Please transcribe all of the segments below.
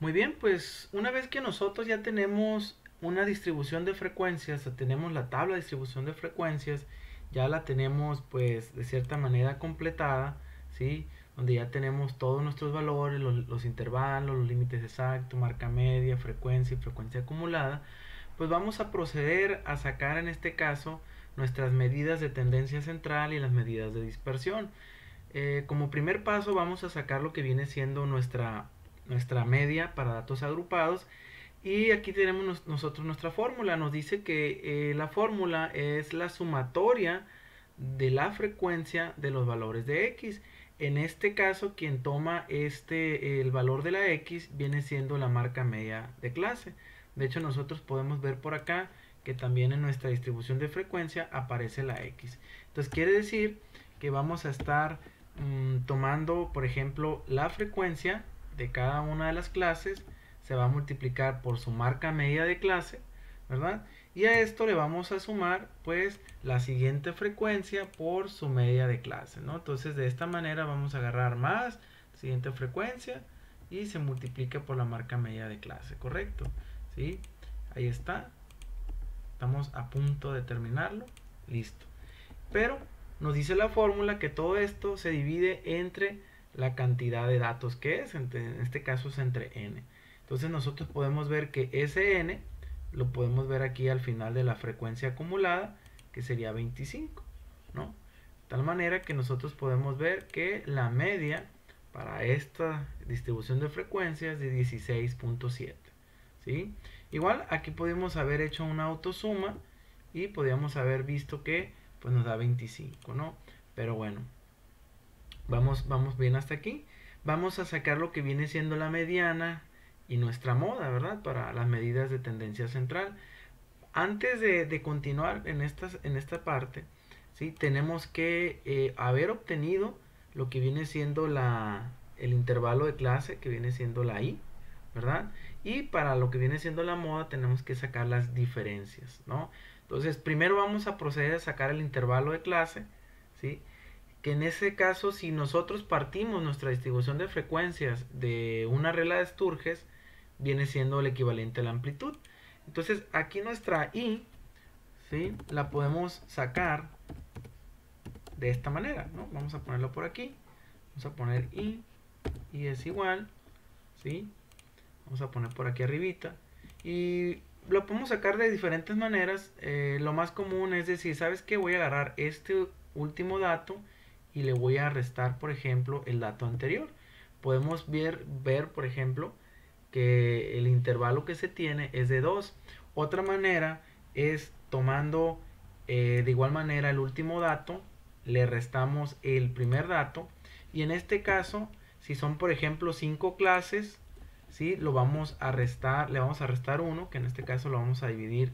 Muy bien, pues una vez que nosotros ya tenemos una distribución de frecuencias, o tenemos la tabla de distribución de frecuencias, ya la tenemos pues de cierta manera completada, ¿sí? Donde ya tenemos todos nuestros valores, los intervalos, los límites exactos, marca media, frecuencia y frecuencia acumulada, pues vamos a proceder a sacar en este caso nuestras medidas de tendencia central y las medidas de dispersión. Como primer paso vamos a sacar lo que viene siendo nuestra media para datos agrupados, y aquí tenemos nosotros nuestra fórmula. Nos dice que la fórmula es la sumatoria de la frecuencia de los valores de x. En este caso, quien toma el valor de la x viene siendo la marca media de clase. De hecho, nosotros podemos ver por acá que también en nuestra distribución de frecuencia aparece la x. Entonces quiere decir que vamos a estar tomando, por ejemplo, la frecuencia de cada una de las clases se va a multiplicar por su marca media de clase, ¿verdad? Y a esto le vamos a sumar pues la siguiente frecuencia por su media de clase, ¿no? Entonces de esta manera vamos a agarrar más siguiente frecuencia y se multiplica por la marca media de clase, ¿correcto? ¿Sí? Ahí está. Estamos a punto de terminarlo. Listo. Pero nos dice la fórmula que todo esto se divide entre la cantidad de datos que es, en este caso es entre n. Entonces nosotros podemos ver que ese n lo podemos ver aquí al final de la frecuencia acumulada, que sería 25, ¿no? De tal manera que nosotros podemos ver que la media para esta distribución de frecuencias es de 16.7, ¿sí? Igual aquí podemos haber hecho una autosuma y podríamos haber visto que pues nos da 25, ¿no? Pero bueno, vamos bien hasta aquí. Vamos a sacar lo que viene siendo la mediana y nuestra moda, ¿verdad? Para las medidas de tendencia central. Antes de continuar en esta parte, ¿sí? Tenemos que haber obtenido lo que viene siendo el intervalo de clase, que viene siendo la I, ¿verdad? Y para lo que viene siendo la moda tenemos que sacar las diferencias, ¿no? Entonces, primero vamos a proceder a sacar el intervalo de clase, ¿sí? Que en ese caso, si nosotros partimos nuestra distribución de frecuencias de una regla de Sturges, viene siendo el equivalente a la amplitud. Entonces, aquí nuestra I, ¿sí? La podemos sacar de esta manera, ¿no? Vamos a ponerlo por aquí. Vamos a poner I es igual, ¿sí? Vamos a poner por aquí arribita. Y lo podemos sacar de diferentes maneras. Lo más común es decir, ¿sabes qué? Voy a agarrar este último dato y le voy a restar, por ejemplo, el dato anterior. Podemos ver, por ejemplo, que el intervalo que se tiene es de 2. Otra manera es tomando de igual manera el último dato, le restamos el primer dato, y en este caso, si son por ejemplo 5 clases, ¿sí? Lo vamos a restar, le vamos a restar 1, que en este caso lo vamos a dividir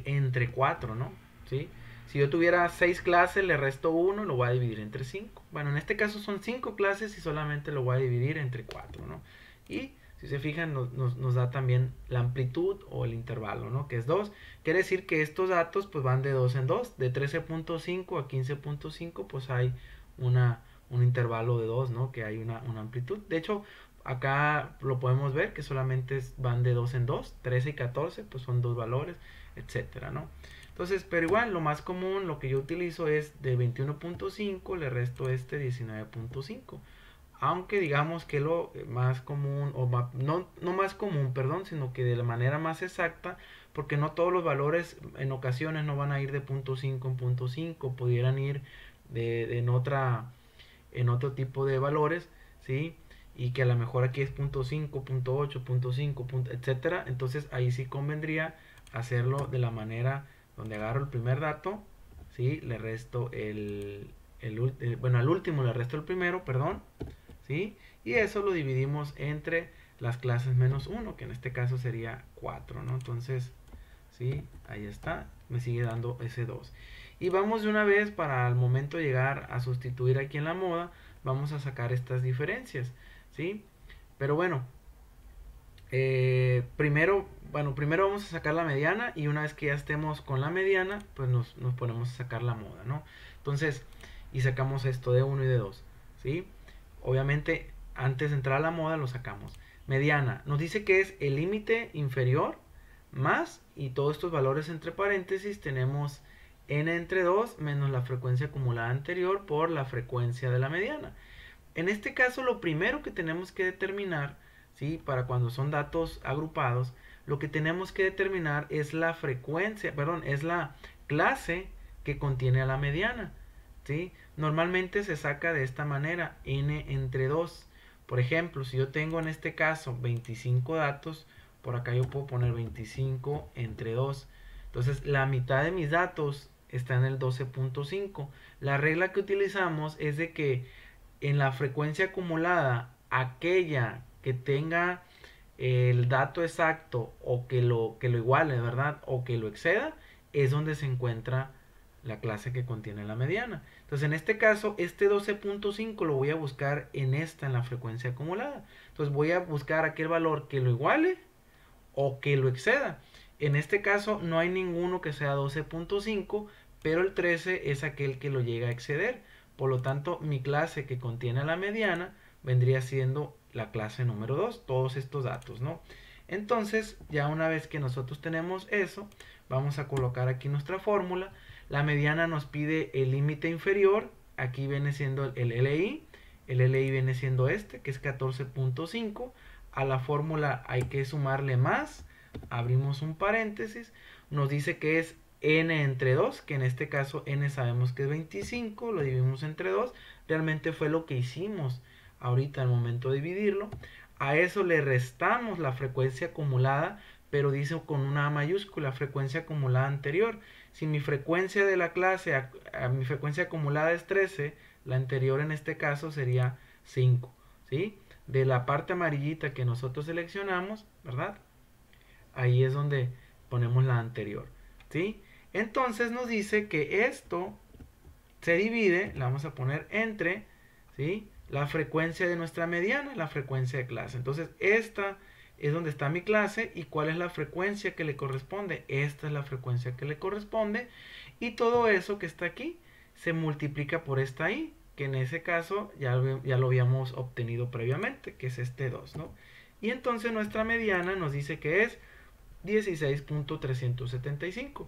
entre 4, ¿no? ¿Sí? Si yo tuviera 6 clases, le resto 1, lo voy a dividir entre 5. Bueno, en este caso son 5 clases y solamente lo voy a dividir entre 4, ¿no? Y si se fijan, nos da también la amplitud o el intervalo, ¿no? Que es 2. Quiere decir que estos datos pues van de 2 en 2. De 13.5 a 15.5 pues hay un intervalo de 2, ¿no? Que hay una amplitud. De hecho, acá lo podemos ver que solamente van de 2 en 2. 13 y 14 pues son dos valores, etcétera, ¿no? Entonces, pero igual, lo más común, lo que yo utilizo es de 21.5, le resto este 19.5. Aunque digamos que lo más común, o no más común, perdón, sino que de la manera más exacta, porque no todos los valores en ocasiones no van a ir de punto 5 en punto 5, pudieran ir en otro tipo de valores, ¿sí? Y que a lo mejor aquí es punto 5, punto 8, punto 5, etcétera. Entonces ahí sí convendría hacerlo de la manera donde agarro el primer dato, ¿sí? Le resto bueno, al último le resto el primero, perdón, ¿sí? Y eso lo dividimos entre las clases menos 1, que en este caso sería 4, ¿no? Entonces, ¿sí? Ahí está, me sigue dando ese 2. Y vamos de una vez para al momento de llegar a sustituir aquí en la moda, vamos a sacar estas diferencias, ¿sí? Pero bueno, primero vamos a sacar la mediana, y una vez que ya estemos con la mediana, pues nos ponemos a sacar la moda, ¿no? Entonces, y sacamos esto de 1 y de 2, ¿sí? Obviamente, antes de entrar a la moda lo sacamos. mediana, nos dice que es el límite inferior más, y todos estos valores entre paréntesis, tenemos n entre 2 menos la frecuencia acumulada anterior por la frecuencia de la mediana. En este caso, lo primero que tenemos que determinar, ¿sí? Para cuando son datos agrupados, lo que tenemos que determinar es la frecuencia, perdón, es la clase que contiene a la mediana, ¿sí? Normalmente se saca de esta manera, n entre 2. Por ejemplo, si yo tengo en este caso 25 datos, por acá yo puedo poner 25 entre 2. Entonces, la mitad de mis datos está en el 12.5. La regla que utilizamos es de que en la frecuencia acumulada, aquella que tenga el dato exacto o que lo iguale, ¿verdad? O que lo exceda, es donde se encuentra la clase que contiene la mediana. Entonces, en este caso, este 12.5 lo voy a buscar en la frecuencia acumulada. Entonces, voy a buscar aquel valor que lo iguale o que lo exceda. En este caso, no hay ninguno que sea 12.5, pero el 13 es aquel que lo llega a exceder. Por lo tanto, mi clase que contiene la mediana vendría siendo la clase número 2, todos estos datos, ¿no? Entonces, ya una vez que nosotros tenemos eso, vamos a colocar aquí nuestra fórmula. La mediana nos pide el límite inferior, aquí viene siendo el LI. El LI viene siendo este, que es 14.5. A la fórmula hay que sumarle más, abrimos un paréntesis, nos dice que es n entre 2, que en este caso n sabemos que es 25, lo dividimos entre 2, realmente fue lo que hicimos ahorita al momento de dividirlo. A eso le restamos la frecuencia acumulada, pero dice con una A mayúscula, frecuencia acumulada anterior. Si mi frecuencia de la clase, mi frecuencia acumulada es 13, la anterior en este caso sería 5, ¿sí? De la parte amarillita que nosotros seleccionamos, ¿verdad? Ahí es donde ponemos la anterior, ¿sí? Entonces nos dice que esto se divide, la vamos a poner entre, ¿sí? La frecuencia de nuestra mediana, la frecuencia de clase. Entonces, esta es donde está mi clase y cuál es la frecuencia que le corresponde. Esta es la frecuencia que le corresponde y todo eso que está aquí se multiplica por esta i, que en ese caso ya lo habíamos obtenido previamente, que es este 2, ¿no? Y entonces nuestra mediana nos dice que es 16.375.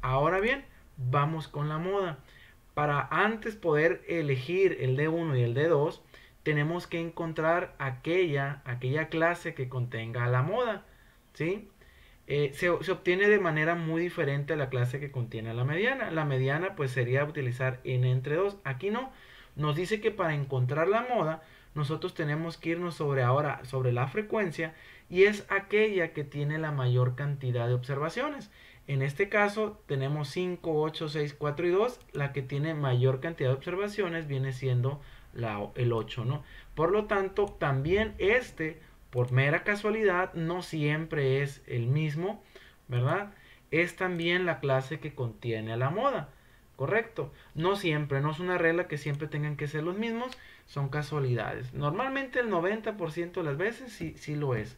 Ahora bien, vamos con la moda. Para antes poder elegir el D1 y el D2, tenemos que encontrar aquella clase que contenga la moda, ¿sí? Se obtiene de manera muy diferente a la clase que contiene la mediana. La mediana pues sería utilizar n entre 2. Aquí no. Nos dice que para encontrar la moda, nosotros tenemos que irnos sobre la frecuencia, y es aquella que tiene la mayor cantidad de observaciones. En este caso tenemos 5, 8, 6, 4 y 2. La que tiene mayor cantidad de observaciones viene siendo el 8, ¿no? Por lo tanto, también por mera casualidad, no siempre es el mismo, ¿verdad? Es también la clase que contiene a la moda, ¿correcto? No siempre, no es una regla que siempre tengan que ser los mismos, son casualidades. Normalmente el 90% de las veces sí lo es,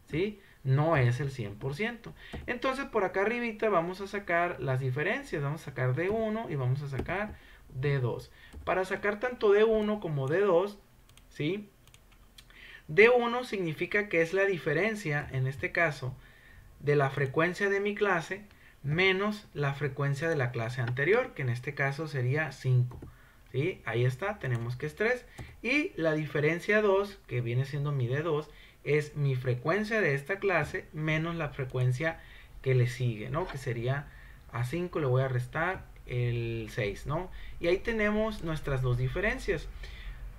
¿sí? No es el 100%. Entonces por acá arribita vamos a sacar las diferencias. Vamos a sacar D1 y vamos a sacar D2. Para sacar tanto D1 como D2, ¿sí? D1 significa que es la diferencia, en este caso, de la frecuencia de mi clase menos la frecuencia de la clase anterior, que en este caso sería 5. ¿Sí? Ahí está, tenemos que es 3. Y la diferencia 2, que viene siendo mi D2, es mi frecuencia de esta clase menos la frecuencia que le sigue, ¿no? Que sería a 5 le voy a restar el 6, ¿no? Y ahí tenemos nuestras dos diferencias.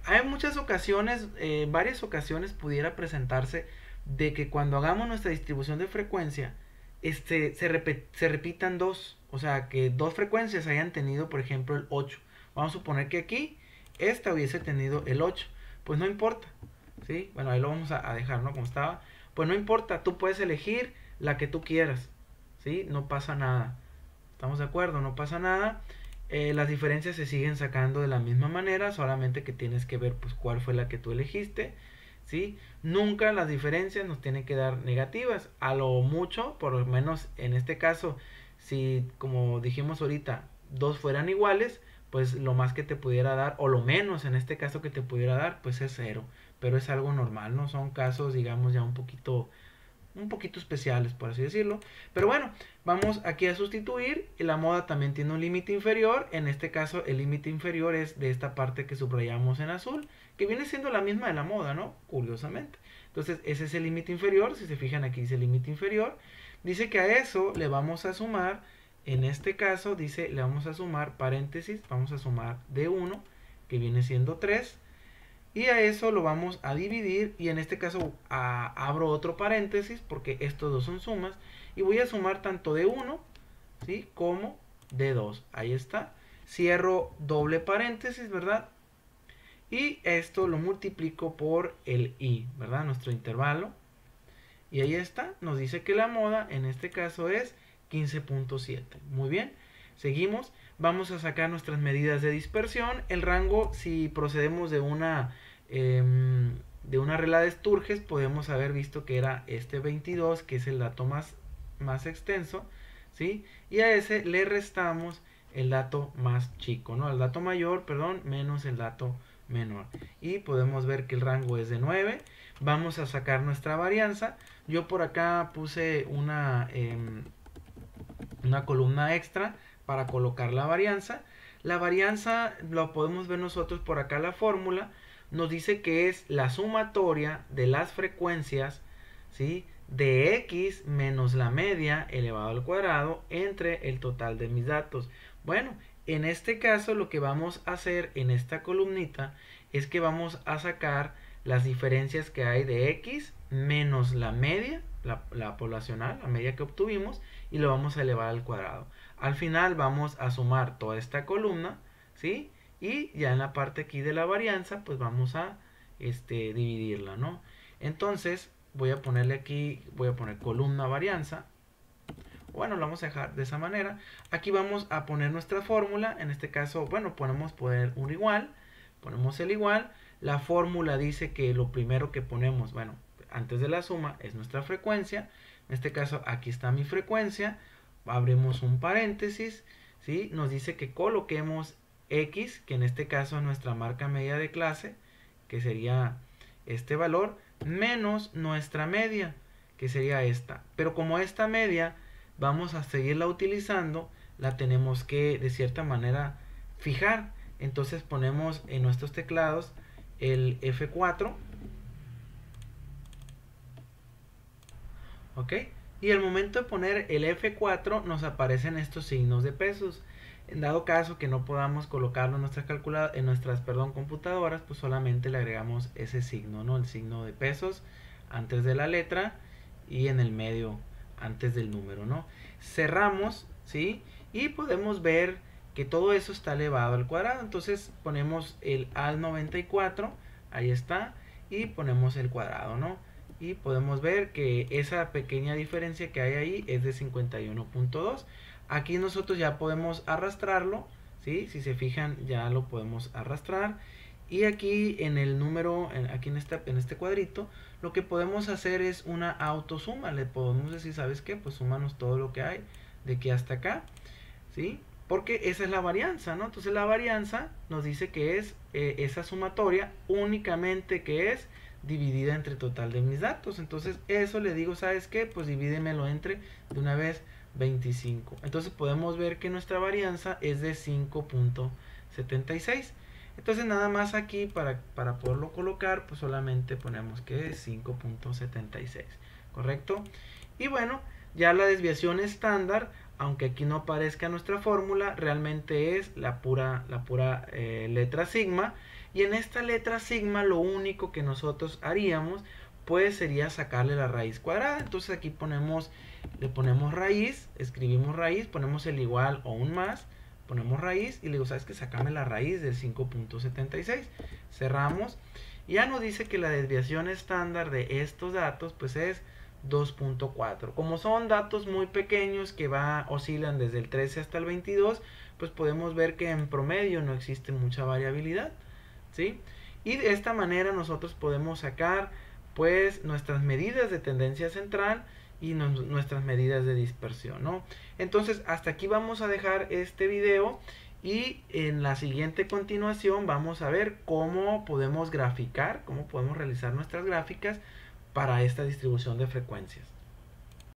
Hay muchas ocasiones, varias ocasiones pudiera presentarse de que cuando hagamos nuestra distribución de frecuencia, se repitan dos, o sea, que dos frecuencias hayan tenido, por ejemplo, el 8. Vamos a suponer que aquí esta hubiese tenido el 8. Pues no importa, ¿sí? Bueno, ahí lo vamos a dejar, ¿no? Como estaba. Pues no importa, tú puedes elegir la que tú quieras, ¿sí? No pasa nada. ¿Estamos de acuerdo? No pasa nada. Las diferencias se siguen sacando de la misma manera, solamente que tienes que ver pues cuál fue la que tú elegiste, ¿sí? Nunca las diferencias nos tienen que dar negativas, a lo mucho, por lo menos en este caso, si como dijimos ahorita, dos fueran iguales, pues lo más que te pudiera dar, o lo menos en este caso que te pudiera dar, pues es 0. pero es algo normal, ¿no? Son casos, digamos, ya un poquito especiales, por así decirlo. Pero bueno, vamos aquí a sustituir. Y la moda también tiene un límite inferior. En este caso, el límite inferior es de esta parte que subrayamos en azul, que viene siendo la misma de la moda, ¿no? Curiosamente. Entonces, ese es el límite inferior. Si se fijan, aquí dice límite inferior. Dice que a eso le vamos a sumar, en este caso, dice, le vamos a sumar paréntesis, vamos a sumar de 1, que viene siendo 3. Y a eso lo vamos a dividir, y en este caso abro otro paréntesis porque estos dos son sumas, y voy a sumar tanto de 1, ¿sí?, como de 2. Ahí está. Cierro doble paréntesis, ¿verdad? Y esto lo multiplico por el i, ¿verdad? Nuestro intervalo. Y ahí está. Nos dice que la moda en este caso es 15.7. Muy bien. Seguimos. Vamos a sacar nuestras medidas de dispersión. El rango, si procedemos de una regla de Sturges, podemos haber visto que era este 22, que es el dato más extenso, ¿sí? Y a ese le restamos el dato más chico, ¿no? El dato mayor, perdón, menos el dato menor. Y podemos ver que el rango es de 9. Vamos a sacar nuestra varianza. Yo por acá puse una columna extra para colocar la varianza. La varianza lo podemos ver nosotros por acá, la fórmula nos dice que es la sumatoria de las frecuencias, ¿sí?, de x menos la media elevado al cuadrado entre el total de mis datos. Bueno, en este caso lo que vamos a hacer en esta columnita es que vamos a sacar las diferencias que hay de x menos la media, la poblacional, la media que obtuvimos, y lo vamos a elevar al cuadrado. Al final vamos a sumar toda esta columna, ¿sí? Y ya en la parte aquí de la varianza, pues vamos a dividirla, ¿no? Entonces, voy a ponerle aquí, voy a poner columna varianza. Bueno, lo vamos a dejar de esa manera. Aquí vamos a poner nuestra fórmula. En este caso, bueno, ponemos un igual. Ponemos el igual. La fórmula dice que lo primero que ponemos, bueno, antes de la suma, es nuestra frecuencia. En este caso, aquí está mi frecuencia. Abrimos un paréntesis, ¿sí? Nos dice que coloquemos x, que en este caso es nuestra marca media de clase, que sería este valor, menos nuestra media, que sería esta. Pero como esta media vamos a seguirla utilizando, la tenemos que de cierta manera fijar. Entonces ponemos en nuestros teclados el F4, ¿ok? Y al momento de poner el F4 nos aparecen estos signos de pesos. En dado caso que no podamos colocarlo en nuestras computadoras, pues solamente le agregamos ese signo, ¿no? El signo de pesos antes de la letra y en el medio antes del número, ¿no? Cerramos, ¿sí? Y podemos ver que todo eso está elevado al cuadrado. Entonces ponemos el al 94, ahí está, y ponemos el cuadrado, ¿no? Y podemos ver que esa pequeña diferencia que hay ahí es de 51.2. Aquí nosotros ya podemos arrastrarlo, ¿sí? Si se fijan, ya lo podemos arrastrar. Y aquí en el número, aquí en este cuadrito, lo que podemos hacer es una autosuma. Le podemos decir, ¿sabes qué? Pues súmanos todo lo que hay de aquí hasta acá, ¿sí? Porque esa es la varianza, ¿no? Entonces la varianza nos dice que es esa sumatoria únicamente que es dividida entre el total de mis datos. Entonces eso le digo, ¿sabes qué? Pues divídemelo entre de una vez 25. Entonces podemos ver que nuestra varianza es de 5.76. Entonces nada más aquí para poderlo colocar, pues solamente ponemos que es 5.76, ¿correcto? Y bueno, ya la desviación estándar, aunque aquí no aparezca nuestra fórmula, realmente es la pura letra sigma. Y en esta letra sigma lo único que nosotros haríamos pues sería sacarle la raíz cuadrada. Entonces aquí le ponemos raíz, escribimos raíz, ponemos el igual o un más, ponemos raíz y le digo, ¿sabes qué? Sácame la raíz del 5.76. Cerramos. Y ya nos dice que la desviación estándar de estos datos pues es 2.4. Como son datos muy pequeños que oscilan desde el 13 hasta el 22, pues podemos ver que en promedio no existe mucha variabilidad, ¿sí? Y de esta manera nosotros podemos sacar pues nuestras medidas de tendencia central y nuestras medidas de dispersión, ¿no? Entonces hasta aquí vamos a dejar este video Y en la siguiente continuación vamos a ver cómo podemos graficar, cómo podemos realizar nuestras gráficas para esta distribución de frecuencias.